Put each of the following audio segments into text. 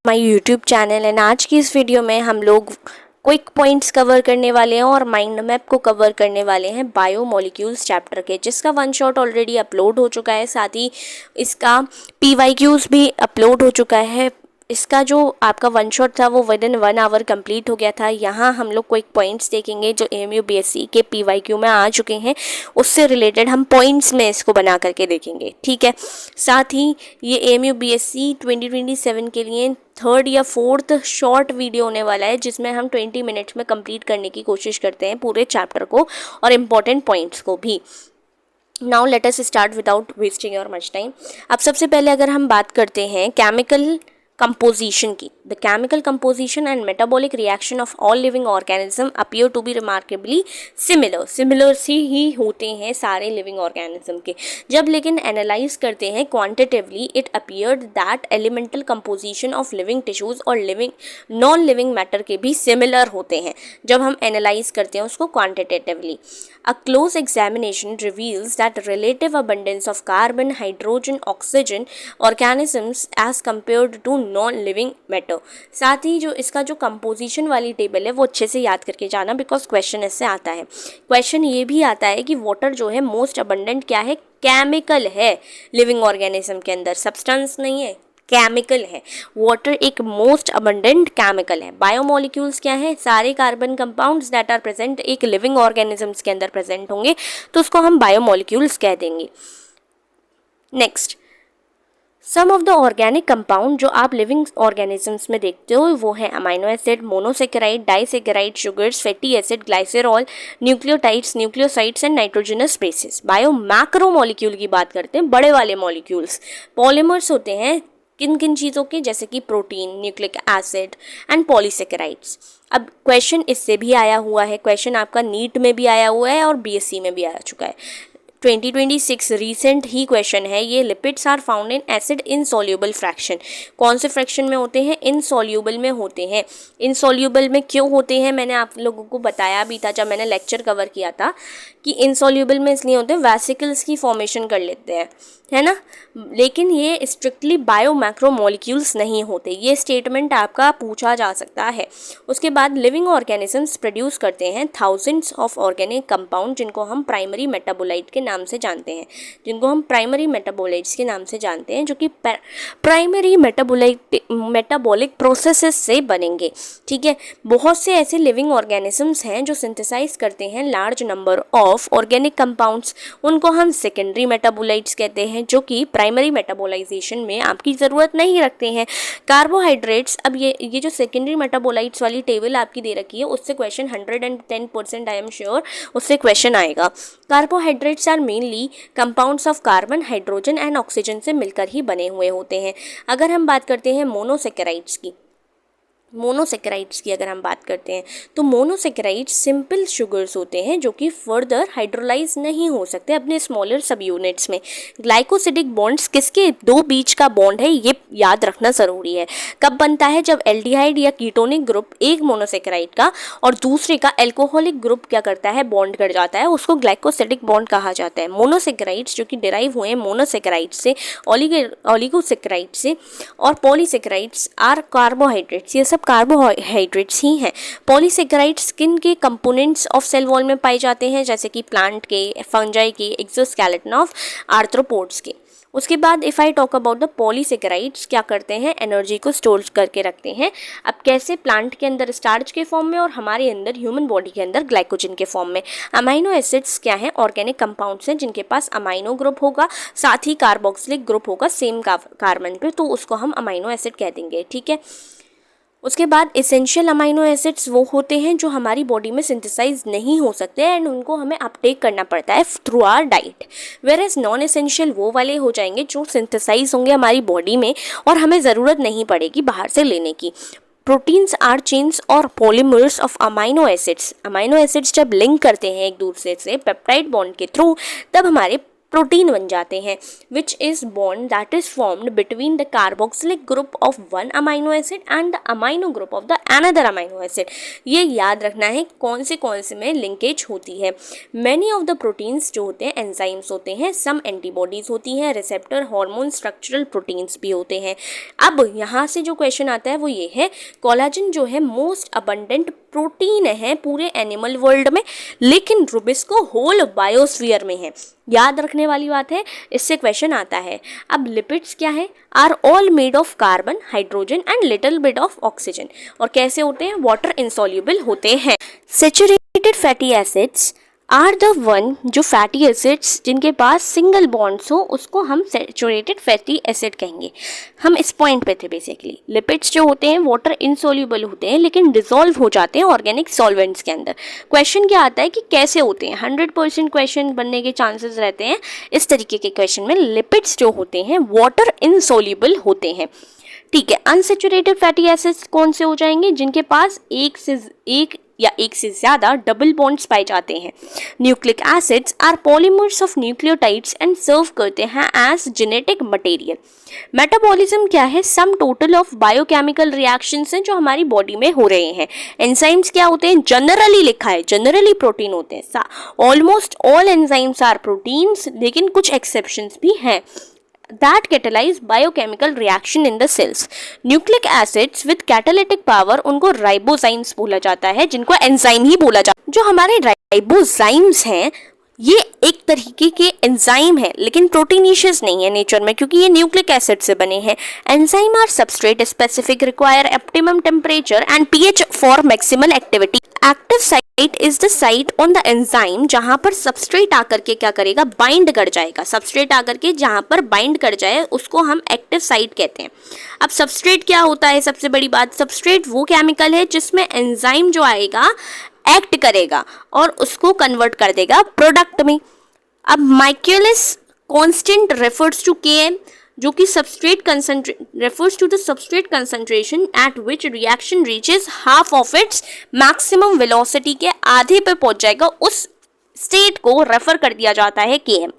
My YouTube channel and आज की इस वीडियो में हम लोग क्विक पॉइंट्स कवर करने वाले हैं और माइंड मैप को कवर करने वाले हैं बायोमोलिक्यूल्स चैप्टर के, जिसका वन शॉट ऑलरेडी अपलोड हो चुका है। साथ ही इसका PYQs भी अपलोड हो चुका है। इसका जो आपका वन शॉट था वो विद इन 1 आवर कंप्लीट हो गया था। यहाँ हम लोग क्विक पॉइंट्स देखेंगे जो AMU BSc के PYQ में आ चुके हैं, उससे रिलेटेड हम पॉइंट्स में इसको बना करके देखेंगे, ठीक है। साथ ही ये AMU BSc 2027 के लिए 3rd या 4th शॉर्ट वीडियो होने वाला है, जिसमें हम 20 मिनट्स में कंप्लीट करने की कोशिश करते हैं पूरे चैप्टर को और इम्पॉर्टेंट पॉइंट्स को भी। Now let us start without wasting your much time. अब सबसे पहले अगर हम बात करते हैं केमिकल कंपोजिशन की, the chemical composition and metabolic reaction of all living organism appear to be remarkably similar से ही होते हैं सारे लिविंग ऑर्गेनिज्म के। जब लेकिन एनालाइज करते हैं quantitatively, it appeared that elemental composition of living tissues और लिविंग नॉन लिविंग मैटर के भी सिमिलर होते हैं जब हम एनालाइज करते हैं उसको quantitatively. A close examination reveals that relative abundance of carbon, hydrogen, oxygen organisms as compared to non-living matter। साथ ही जो इसका जो कंपोजिशन वाली टेबल है वो अच्छे से याद करके जाना, बिकॉज क्वेश्चन इससे आता है। क्वेश्चन ये भी आता है कि वाटर जो है मोस्ट अबंडेंट क्या है, केमिकल है लिविंग ऑर्गेनिज्म के अंदर, सब्सटेंस नहीं है, केमिकल है। वाटर एक मोस्ट अबंडेंट केमिकल है। बायोमोलिक्यूल्स क्या है, सारे carbon compounds that are present एक लिविंग ऑर्गेनिजम्स के अंदर प्रेजेंट होंगे, तो उसको हम बायोमोलिक्यूल्स कह देंगे। Next, some of the organic compound जो आप लिविंग ऑर्गेनिजम्स में देखते हो वो है amino acid, monosaccharide, disaccharide, sugars, fatty acid, glycerol, nucleotides, nucleosides and nitrogenous bases. Bio macro molecule की बात करते हैं, बड़े वाले मॉलिक्यूल्स। पॉलीमर्स होते हैं किन किन चीज़ों के, जैसे कि protein, nucleic acid and polysaccharides. अब क्वेश्चन इससे भी आया हुआ है, क्वेश्चन आपका नीट में भी आया हुआ है और BSc में भी आ चुका है। 2026 रीसेंट ही क्वेश्चन है ये। Lipids are found in acid insoluble fraction. कौन से फ्रैक्शन में होते हैं, इनसॉल्यूबल में होते हैं। इनसॉल्यूबल में क्यों होते हैं, मैंने आप लोगों को बताया भी था जब मैंने लेक्चर कवर किया था कि इनसॉल्यूबल में इसलिए होते हैं वेसिकल्स की फॉर्मेशन कर लेते हैं, है ना। लेकिन ये स्ट्रिक्टली बायो मैक्रो मॉलिक्यूल्स नहीं होते, ये स्टेटमेंट आपका पूछा जा सकता है। उसके बाद लिविंग ऑर्गेनिजम्स प्रोड्यूस करते हैं थाउजेंड्स ऑफ ऑर्गेनिक कंपाउंड, जिनको हम प्राइमरी मेटाबोलाइट के नाम से जानते हैं, जो कि प्राइमरी मेटाबॉलिक प्रोसेसेस से बनेंगे, ठीक है। बहुत से ऐसे लिविंग ऑर्गेनिजम्स हैं जो सिंथेसाइज करते हैं large number of organic compounds, उनको हम सेकेंडरी मेटाबोलाइट्स कहते हैं, जो कि प्राइमरी मेटाबोलाइजेशन में आपकी ज़रूरत नहीं रखते हैं। कार्बोहाइड्रेट्स, अब ये जो सेकेंडरी मेटाबोलाइट्स वाली टेबल आपकी दे रखी है उससे क्वेश्चन 110% आई एम श्योर उससे क्वेश्चन आएगा। Carbohydrates are mainly compounds of carbon, hydrogen and oxygen से मिलकर ही बने हुए होते हैं। अगर हम बात करते हैं मोनोसेकेराइड्स की अगर हम बात करते हैं तो मोनोसेकेराइड्स सिंपल शुगर्स होते हैं जो कि फर्दर हाइड्रोलाइज नहीं हो सकते अपने स्मॉलर सब यूनिट्स में। ग्लाइकोसिडिक बॉन्ड्स किसके दो बीच का बॉन्ड है, ये याद रखना ज़रूरी है। कब बनता है, जब एल्डिहाइड या कीटोनिक ग्रुप एक मोनोसेकेराइड का और दूसरे का एल्कोहलिक ग्रुप क्या करता है, बॉन्ड कर जाता है, उसको ग्लाइकोसिडिक बॉन्ड कहा जाता है। मोनोसेकेराइड्स जो कि डिराइव हुए हैं मोनोसेकेराइड से, ओलिगोसेकेराइड से, और पॉलीसेकेराइड्स आर कार्बोहाइड्रेट्स, ये सब कार्बोहाइड्रेट्स ही हैं। पॉलीसेकेराइड्स किन के कंपोनेंट्स ऑफ सेल वॉल में पाए जाते हैं, जैसे कि प्लांट के, फंजाई के, एक्सोस्केलेटन ऑफ आर्थ्रोपोड्स के। उसके बाद if I talk about the polysaccharides, क्या करते हैं, एनर्जी को स्टोर करके रखते हैं। अब कैसे, प्लांट के अंदर स्टार्च के फॉर्म में और हमारे अंदर ह्यूमन बॉडी के अंदर ग्लाइकोजन के फॉर्म में। अमाइनो एसिड्स क्या हैं, ऑर्गेनिक कंपाउंड्स हैं जिनके पास अमाइनो ग्रुप होगा, साथ ही कार्बोक्सिलिक ग्रुप होगा सेम कार्बन पे, तो उसको हम अमाइनो एसिड कह देंगे, ठीक है। उसके बाद एसेंशियल अमाइनो एसिड्स वो होते हैं जो हमारी बॉडी में सिंथेसाइज नहीं हो सकते एंड उनको हमें अपटेक करना पड़ता है through our diet. Whereas non essential वो वाले हो जाएंगे जो सिंथेसाइज होंगे हमारी बॉडी में और हमें ज़रूरत नहीं पड़ेगी बाहर से लेने की। प्रोटीन्स आर चेन्स और polymers of amino acids. Amino acids जब लिंक करते हैं एक दूसरे से पेप्टाइड बॉन्ड के थ्रू, तब हमारे प्रोटीन बन जाते हैं, which is bond that is formed between the carboxylic group of one amino acid and the amino group of the another amino acid. ये याद रखना है कौन से में लिंकेज होती है। मैनी ऑफ द प्रोटीन्स जो होते हैं एंजाइम्स होते हैं, सम एंटीबॉडीज होती हैं, रिसेप्टर, हार्मोन, स्ट्रक्चरल प्रोटीन्स भी होते हैं। अब यहाँ से जो क्वेश्चन आता है वो ये है, कोलाजन जो है मोस्ट अबंडेंट प्रोटीन है पूरे एनिमल वर्ल्ड में, लेकिन रुबिस्को होल बायोस्फीयर में है। याद रखने वाली बात है, इससे क्वेश्चन आता है। अब लिपिड्स क्या है? Are all made of carbon, hydrogen and little bit of oxygen. और कैसे होते हैं? वाटर इनसॉल्युबल होते हैं। Saturated fatty acids are the one, जो फैटी एसिड्स जिनके पास सिंगल बॉन्ड्स हो उसको हम सैचुरेटेड फैटी एसिड कहेंगे। हम इस पॉइंट पे थे बेसिकली। लिपिड्स जो होते हैं वाटर इनसॉल्युबल होते हैं लेकिन डिसॉल्व हो जाते हैं ऑर्गेनिक सॉल्वेंट्स के अंदर। क्वेश्चन क्या आता है कि कैसे होते हैं? 100% क्वेश्चन बनने के चांसेस रहते हैं इस तरीके के क्वेश्चन में। लिपिड्स जो होते हैं वाटर इनसॉल्युबल होते हैं, ठीक है। अनसैचुरेटेड फैटी एसिड्स कौन से हो जाएंगे? जिनके पास एक से ज़्यादा डबल बॉन्ड्स पाए जाते हैं। Nucleic acids are polymers of nucleotides and serve करते हैं एज जेनेटिक मटेरियल। मेटाबॉलिज्म क्या है? Sum total of biochemical reactions हैं जो हमारी बॉडी में हो रहे हैं। एंजाइम्स क्या होते हैं? जनरली लिखा है, जनरली प्रोटीन होते हैं। Almost all enzymes are proteins, लेकिन कुछ एक्सेप्शंस भी हैं that catalyze biochemical reaction in the cells. Nucleic acids with catalytic power, उनको राइबोजाइम्स बोला जाता है, जिनको एंजाइम ही बोला जाता है। जो हमारे राइबोजाइम्स हैं ये एक तरीके के एंजाइम है लेकिन प्रोटीनिशियस नहीं है नेचर में, क्योंकि ये न्यूक्लिक एसिड से बने हैं। Enzyme are substrate specific, require optimum temperature and pH for maximal activity. Active site is the site on the enzyme जहां पर सबस्ट्रेट आकर के क्या करेगा? बाइंड कर जाएगा। सबस्ट्रेट आकर के जहां पर बाइंड कर जाए उसको हम एक्टिव साइट कहते हैं। अब सबस्ट्रेट क्या होता है? सबसे बड़ी बात, सबस्ट्रेट वो केमिकल है जिसमें एंजाइम जो आएगा एक्ट करेगा और उसको कन्वर्ट कर देगा प्रोडक्ट में। अब माइकेलिस कांस्टेंट रेफर्स टू Km, जो कि refers to the substrate concentration at which reaction reaches half of its maximum velocity, के आधे पे पहुंच जाएगा, उस स्टेट को रेफर कर दिया जाता है Km।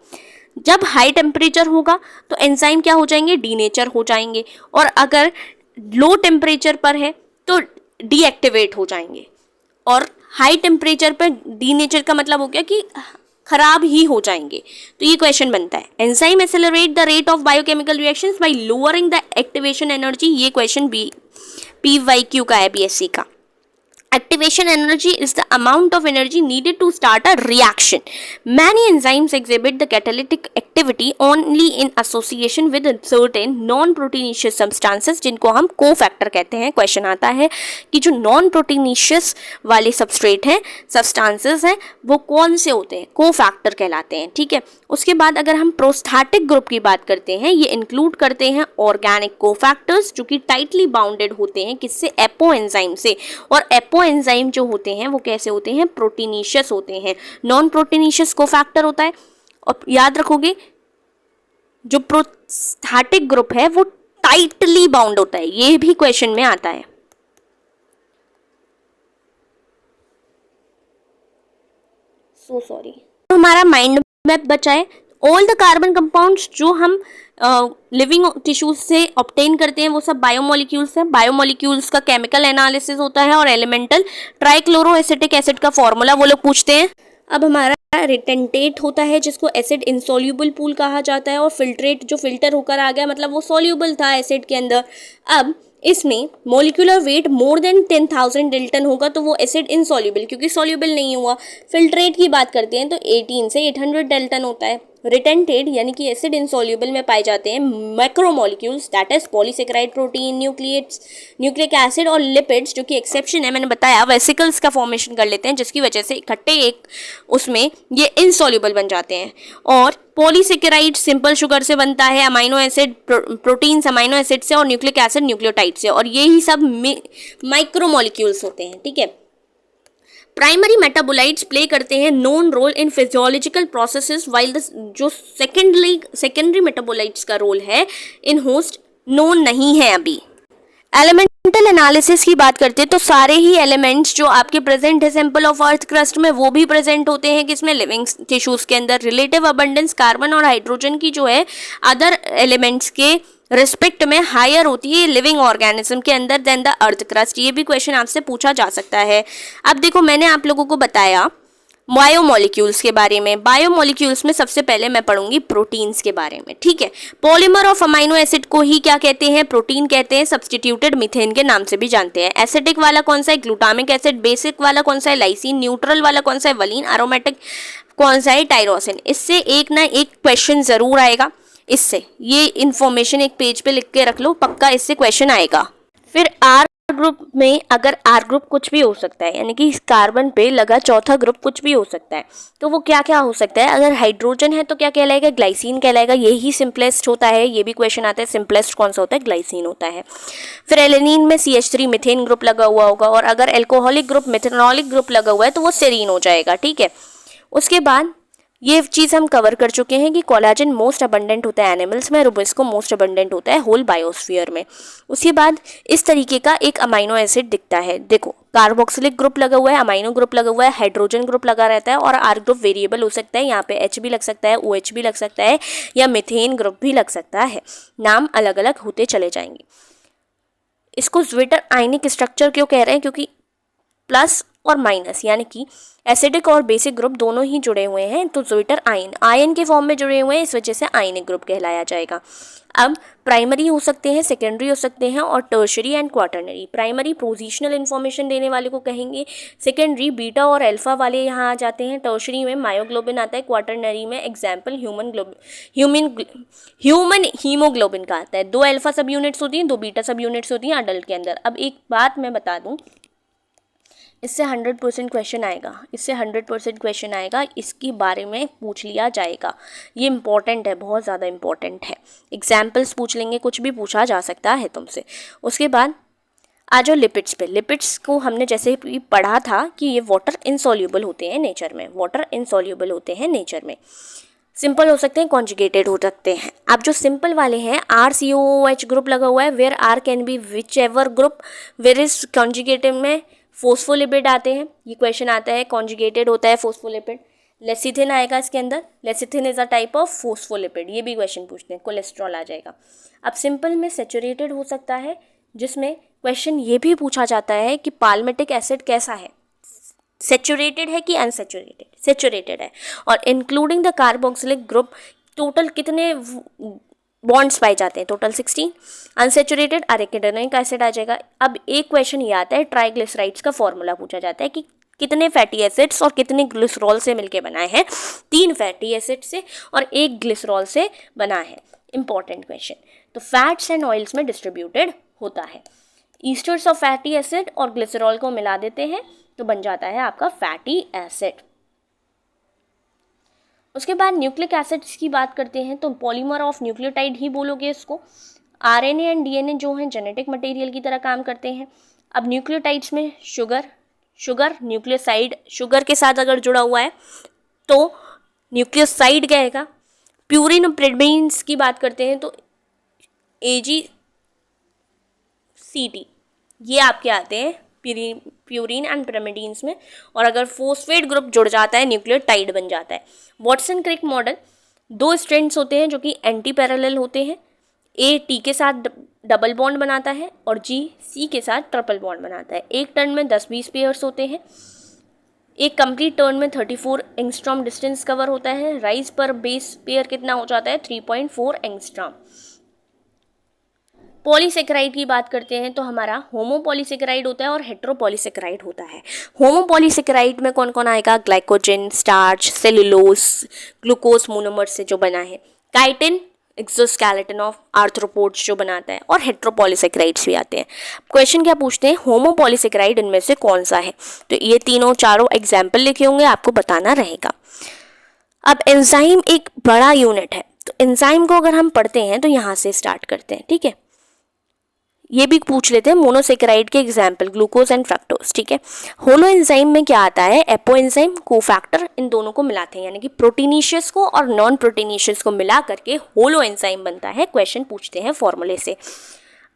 जब हाई टेम्परेचर होगा तो एंजाइम क्या हो जाएंगे? डीनेचर हो जाएंगे, और अगर लो टेम्परेचर पर है तो डीएक्टिवेट हो जाएंगे। और हाई टेम्परेचर पर डीनेचर का मतलब हो गया कि खराब ही हो जाएंगे। तो ये क्वेश्चन बनता है, enzyme accelerate the rate of biochemical reactions bye lowering the activation energy. ये क्वेश्चन PYQ का है, BSc का। Activation energy is the amount of energy needed to start a reaction. Many enzymes exhibit the catalytic activity only in association with certain non-proteinaceous substances, जिनको हम cofactor कहते हैं। Question आता है कि जो नॉन प्रोटीनेशियस वाले सबस्ट्रेट हैं, सब्सटेंसेस हैं, वो कौन से होते हैं? कोफैक्टर कहलाते हैं, ठीक है। उसके बाद अगर हम प्रोस्थेटिक ग्रुप की बात करते हैं, ये इंक्लूड करते हैं ऑर्गेनिक कोफैक्टर्स जो कि टाइटली बाउंडेड होते हैं किससे? एपो एंजाइम से। और एपो एंजाइम जो होते हैं वो कैसे होते हैं? प्रोटीनिशियस होते हैं। नॉन प्रोटीनिशियस कोफैक्टर होता है। और याद रखोगे जो प्रोस्थेटिक ग्रुप है वो टाइटली बाउंड होता है, ये भी क्वेश्चन में आता है। So sorry. तो हमारा माइंड मैप बचा है। ऑल द कार्बन कंपाउंड्स जो हम लिविंग टिश्यूज से ऑब्टेन करते हैं वो सब बायोमोलिक्यूल्स हैं। बायोमोलिक्यूल्स का केमिकल एनालिसिस होता है और एलिमेंटल ट्राइक्लोरोएसिटिक एसिड का फॉर्मूला वो लोग पूछते हैं। अब हमारा रिटेंटेट होता है जिसको एसिड इंसॉल्यूबल पूल कहा जाता है, और फिल्ट्रेट जो फिल्टर होकर आ गया, मतलब वो सॉल्यूबल था एसिड के अंदर। अब इसमें molecular weight more than 10,000 dalton होगा तो वो एसिड इनसॉल्यूबल, क्योंकि सॉल्यूबल नहीं हुआ। फिल्ट्रेट की बात करते हैं तो 18 से 800 डेल्टन होता है। रिटेंटेड यानी कि एसिड इनसॉल्यूबल में पाए जाते हैं macromolecules, that is polysaccharide protein, nucleic acid और लिपिड्स, जो कि एक्सेप्शन है, मैंने बताया वेसिकल्स का फॉर्मेशन कर लेते हैं जिसकी वजह से इकट्ठे एक उसमें ये इनसॉल्यूबल बन जाते हैं। और पॉलीसेकेराइड सिंपल शुगर से बनता है, amino acid proteins amino acid से, और न्यूक्लिक एसिड न्यूक्लियोटाइड से, और यही सब माइक्रोमोलिक्यूल्स होते हैं, ठीक है। प्राइमरी मेटाबोलाइट्स प्ले करते हैं known role in physiological processes, while जो सेकेंडरी मेटाबोलाइट्स का रोल है इन होस्ट नोन नहीं है अभी। एलिमेंटल केमिकल एनालिसिस की बात करते हैं तो सारे ही एलिमेंट्स जो आपके प्रेजेंट है सैंपल ऑफ अर्थ क्रस्ट में वो भी प्रेजेंट होते हैं किसमें, लिविंग टिश्यूज के अंदर। रिलेटिव अबंडेंस कार्बन और हाइड्रोजन की जो है अदर एलिमेंट्स के रिस्पेक्ट में हायर होती है लिविंग ऑर्गेनिज्म के अंदर देन द अर्थ क्रस्ट। ये भी क्वेश्चन आपसे पूछा जा सकता है। अब देखो मैंने आप लोगों को बताया बायोमोलिक्यूल्स के बारे में। बायोमोलिक्यूल्स में सबसे पहले मैं पढ़ूंगी प्रोटीन्स के बारे में, ठीक है। पॉलीमर ऑफ अमाइनो एसिड को ही क्या कहते हैं, प्रोटीन कहते हैं। सब्स्टिट्यूटेड मीथेन के नाम से भी जानते हैं। एसिडिक वाला कौन सा है, ग्लूटामिक एसिड। बेसिक वाला कौन सा है, लाइसिन। न्यूट्रल वाला कौन सा है, वलीन। एरोमेटिक कौन सा है, टायरोसिन। इससे एक ना एक क्वेश्चन जरूर आएगा। इससे ये इंफॉर्मेशन एक पेज पे लिख के रख लो, पक्का इससे क्वेश्चन आएगा। फिर आर ग्रुप में अगर आर ग्रुप कुछ भी हो सकता है, यानी कि इस कार्बन पे लगा चौथा ग्रुप कुछ भी हो सकता है, तो वो क्या क्या हो सकता है। अगर हाइड्रोजन है तो क्या कहलाएगा, ग्लाइसिन कहलाएगा। यही सिंपलेस्ट होता है, ये भी क्वेश्चन आता है सिंपलेस्ट कौन सा होता है, ग्लाइसिन होता है। फिर एलेनिन में CH3 मिथेन ग्रुप लगा हुआ होगा, और अगर एल्कोहलिक ग्रुप मिथेनॉलिक ग्रुप लगा हुआ है तो वो सेरीन हो जाएगा, ठीक है। उसके बाद ये चीज़ हम कवर कर चुके हैं कि कोलाजन मोस्ट अबंडेंट होता है एनिमल्स में, रुबिस्को मोस्ट अबंडेंट होता है होल बायोस्फीयर में। उसके बाद इस तरीके का एक अमाइनो एसिड दिखता है। देखो कार्बोक्सिलिक ग्रुप लगा हुआ है, अमाइनो ग्रुप लगा हुआ है, हाइड्रोजन ग्रुप लगा रहता है, और आर ग्रुप वेरिएबल हो सकता है। यहाँ पे H भी लग सकता है, OH भी लग सकता है, या मिथेन ग्रुप भी लग सकता है। नाम अलग अलग होते चले जाएंगे। इसको ज्विटर आयनिक स्ट्रक्चर क्यों कह रहे हैं, क्योंकि प्लस और माइनस यानी कि एसिडिक और बेसिक ग्रुप दोनों ही जुड़े हुए हैं, तो ज्विटर आयन के फॉर्म में जुड़े हुए हैं, इस वजह से आयनिक ग्रुप कहलाया जाएगा। अब प्राइमरी हो सकते हैं, सेकेंडरी हो सकते हैं, और tertiary and quaternary. Primary positional information देने वाले को कहेंगे, सेकेंडरी बीटा और अल्फा वाले यहाँ आ जाते हैं, टर्शरी में मायोग्लोबिन आता है, क्वाटरनरी में एग्जाम्पल ह्यूमन हीमोग्लोबिन का आता है। 2 अल्फा सब यूनिट्स होती हैं, 2 बीटा सब यूनिट्स होती हैं अडल्ट के अंदर। अब एक बात मैं बता दूँ, इससे 100% क्वेश्चन आएगा, इससे 100% क्वेश्चन आएगा, इसके बारे में पूछ लिया जाएगा। ये इंपॉर्टेंट है, बहुत ज़्यादा इंपॉर्टेंट है। एग्जाम्पल्स पूछ लेंगे, कुछ भी पूछा जा सकता है तुमसे। उसके बाद आ जाओ लिपिड्स पे। लिपिड्स को हमने जैसे भी पढ़ा था कि ये वाटर इनसॉल्यूबल होते हैं नेचर में, वाटर इनसॉल्यूबल होते हैं नेचर में। सिंपल हो सकते हैं, कॉन्जुगेटेड हो सकते हैं। अब जो सिंपल वाले हैं, RCOOH ग्रुप लगा हुआ है, where R can be whichever group, where is conjugated में फोस्फोलिपिड आते हैं। ये क्वेश्चन आता है, कॉन्जुगेटेड होता है फोस्फोलिपिड। लेसिथिन आएगा इसके अंदर, lecithin is a type of phospholipid, ये भी क्वेश्चन पूछते हैं। कोलेस्ट्रॉल आ जाएगा। अब सिंपल में सेचुरेटेड हो सकता है, जिसमें क्वेश्चन ये भी पूछा जाता है कि पाल्मेटिक एसिड कैसा है, सेचुरेटेड है कि अनसेचुरेटेड, सेचुरेटेड है। और including the carboxylic group total कितने बॉन्ड्स पाए जाते हैं, टोटल 16। अनसेचुरेटेड अरेकिडोनिक एसिड आ जाएगा। अब एक क्वेश्चन ये आता है, ट्राइग्लिसराइड्स का फॉर्मूला पूछा जाता है कि कितने फैटी एसिड्स और कितने ग्लिसरॉल से मिलके बना है। 3 फैटी एसिड से और 1 ग्लिसरॉल से बना है। Important question. तो फैट्स एंड ऑयल्स में डिस्ट्रीब्यूटेड होता है। ईस्टर्स ऑफ फैटी एसिड और ग्लिसरॉल को मिला देते हैं तो बन जाता है आपका फैटी एसिड। उसके बाद न्यूक्लिक एसिड्स की बात करते हैं तो पॉलीमर ऑफ न्यूक्लियोटाइड ही बोलोगे इसको। RNA एंड DNA जो हैं जेनेटिक मटेरियल की तरह काम करते हैं। अब न्यूक्लियोटाइड्स में शुगर न्यूक्लियोसाइड, शुगर के साथ अगर जुड़ा हुआ है तो न्यूक्लियोसाइड कहेगा। प्यूरिन और प्रिडमीन्स की बात करते हैं तो AgCT, ये आपके आते हैं प्यूरिन एंड पिरामिडीन्स में। और अगर फोस्फेट ग्रुप जुड़ जाता है न्यूक्लियोटाइड बन जाता है। वॉटसन क्रिक मॉडल, 2 स्ट्रैंड्स होते हैं जो कि एंटी पैरेलल होते हैं। A T के साथ डबल बॉन्ड बनाता है और G C के साथ ट्रिपल बॉन्ड बनाता है। एक टर्न में 10-20 पेयर्स होते हैं। एक कंप्लीट टर्न में 34 एंगस्ट्रॉम डिस्टेंस कवर होता है। राइज पर बेस पेयर कितना हो जाता है, 3.4 एंगस्ट्रॉम। पॉलीसेकेराइड की बात करते हैं तो हमारा होमोपॉलीसेकेराइड होता है और हेटेरोपॉलीसेकेराइड होता है। होमोपॉलीसेकेराइड में कौन कौन आएगा, glycogen, starch, cellulose, glucose monomer से जो बना है, काइटिन एक्सोस्केलेटन ऑफ आर्थ्रोपोड्स जो बनाता है, और हेटेरोपॉलीसेकेराइड्स भी आते हैं। क्वेश्चन क्या पूछते हैं, होमोपॉलीसेकेराइड इनमें से कौन सा है, तो ये तीनों चारों एग्जाम्पल लिखे होंगे, आपको बताना रहेगा। अब एंजाइम एक बड़ा यूनिट है, तो एंजाइम को अगर हम पढ़ते हैं तो यहाँ से स्टार्ट करते हैं, ठीक है। ये भी पूछ लेते हैं मोनोसेकेराइड के एग्जाम्पल, ग्लूकोज एंड फ्रक्टोज, ठीक है। होलो एंजाइम में क्या आता है, एपो एंजाइम, कोफैक्टर, इन दोनों को मिलाते हैं, यानी कि प्रोटीनीशियस को और नॉन प्रोटीनीशियस को मिला करके होलो एंजाइम बनता है। क्वेश्चन पूछते हैं फॉर्मूले से।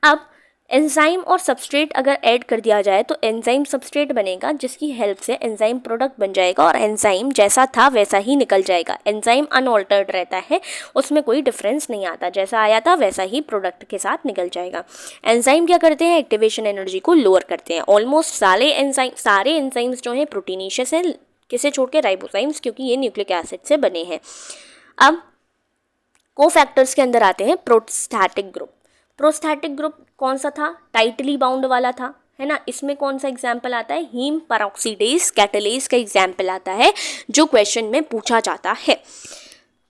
अब एंजाइम और सबस्ट्रेट अगर ऐड कर दिया जाए तो एंजाइम सबस्ट्रेट बनेगा, जिसकी हेल्प से एंजाइम प्रोडक्ट बन जाएगा और एंजाइम जैसा था वैसा ही निकल जाएगा। एंजाइम अनऑल्टर्ड रहता है, उसमें कोई डिफरेंस नहीं आता, जैसा आया था वैसा ही प्रोडक्ट के साथ निकल जाएगा। एंजाइम क्या करते हैं, एक्टिवेशन एनर्जी को लोअर करते हैं। ऑलमोस्ट सारे एंजाइम्स जो हैं प्रोटीनेशियस हैं, किसे छोड़ के, राइबोसोम्स, क्योंकि ये न्यूक्लिक एसिड से बने हैं। अब कोफैक्टर्स के अंदर आते हैं प्रोस्टैटिक ग्रुप। प्रोस्टैटिक ग्रुप कौन सा था, टाइटली बाउंड वाला था, है ना। इसमें कौन सा एग्जाम्पल आता है, हीम पेरोक्सीडेज कैटालेज का एग्जाम्पल आता है, जो क्वेश्चन में पूछा जाता है।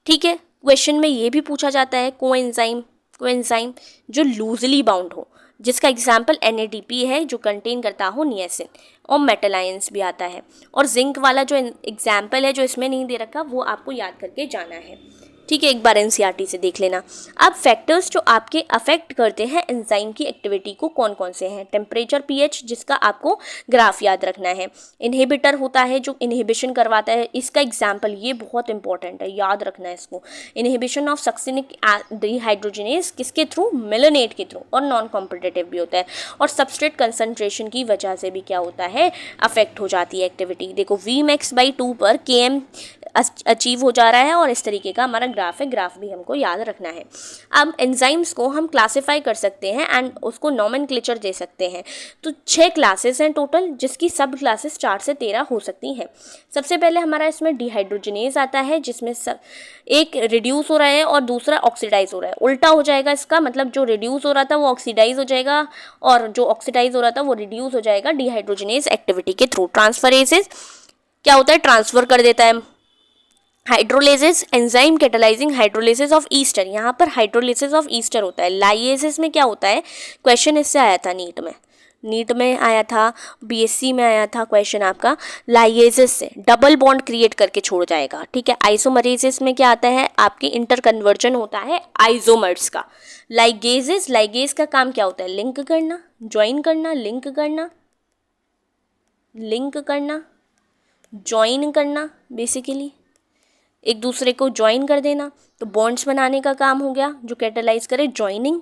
ठीक है, क्वेश्चन में ये भी पूछा जाता है कोएंजाइम जो लूजली बाउंड हो, जिसका एग्जाम्पल NADP है, जो कंटेन करता हो नियासिन, और मेटल आयंस भी आता है। और जिंक वाला जो एग्जाम्पल है, जो इसमें नहीं दे रखा, वो आपको याद करके जाना है। ठीक है, एक बार NCERT से देख लेना। अब फैक्टर्स जो आपके अफेक्ट करते हैं एंजाइम की एक्टिविटी को, कौन कौन से हैं, टेम्परेचर, pH, जिसका आपको ग्राफ याद रखना है। इनहिबिटर होता है जो इनहिबिशन करवाता है, इसका एग्जाम्पल ये बहुत इंपॉर्टेंट है, याद रखना है इसको। इनहिबिशन ऑफ सक्सिनिक डिहाइड्रोजनेज किसके थ्रू, मेलानेट के थ्रू, और नॉन कॉम्पिटिटिव भी होता है। और सबस्ट्रेट कंसंट्रेशन की वजह से भी क्या होता है, अफेक्ट हो जाती है एक्टिविटी। देखो Vmax/2 पर Km अचीव हो जा रहा है, और इस तरीके का हमारा ग्राफ है, ग्राफ भी हमको याद रखना है। अब एंजाइम्स को हम क्लासिफाई कर सकते हैं एंड उसको नॉमेनक्लेचर दे सकते हैं। तो 6 क्लासेस हैं टोटल, जिसकी सब क्लासेस 4 से 13 हो सकती हैं। सबसे पहले हमारा इसमें डिहाइड्रोजनेज आता है, जिसमें एक रिड्यूस हो रहा है और दूसरा ऑक्सीडाइज हो रहा है। उल्टा हो जाएगा इसका, मतलब जो रिड्यूस हो रहा था वो ऑक्सीडाइज हो जाएगा, और जो ऑक्सीडाइज हो रहा था वो रिड्यूस हो जाएगा डिहाइड्रोजनेज एक्टिविटी के थ्रू। ट्रांसफरेजेस क्या होता है, ट्रांसफर कर देता है। Hydrolysis, enzyme catalysing hydrolysis of ester, यहाँ पर हाइड्रोलेसिस ऑफ ईस्टर होता है। लाइएसिस में क्या होता है, क्वेश्चन इससे आया था नीट में आया था, BSc में आया था क्वेश्चन आपका, लाइएसिस से डबल बॉन्ड क्रिएट करके छोड़ जाएगा। ठीक है, आइसोमरेसिस में क्या आता है, आपके इंटर कन्वर्जन होता है आइसोमर्स का। लाइगेज का काम क्या होता है, लिंक करना, ज्वाइन करना, लिंक करना, ज्वाइन करना, बेसिकली एक दूसरे को ज्वाइन कर देना। तो बॉन्ड्स बनाने का काम हो गया, जो कैटालाइज करे ज्वाइनिंग।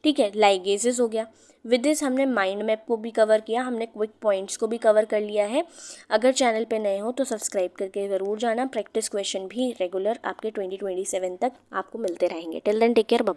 ठीक है, लाइगेजेस हो गया। विद दिस हमने माइंड मैप को भी कवर किया, हमने क्विक पॉइंट्स को भी कवर कर लिया है। अगर चैनल पे नए हो तो सब्सक्राइब करके ज़रूर जाना। प्रैक्टिस क्वेश्चन भी रेगुलर आपके 2027 तक आपको मिलते रहेंगे। Till then take care, bye.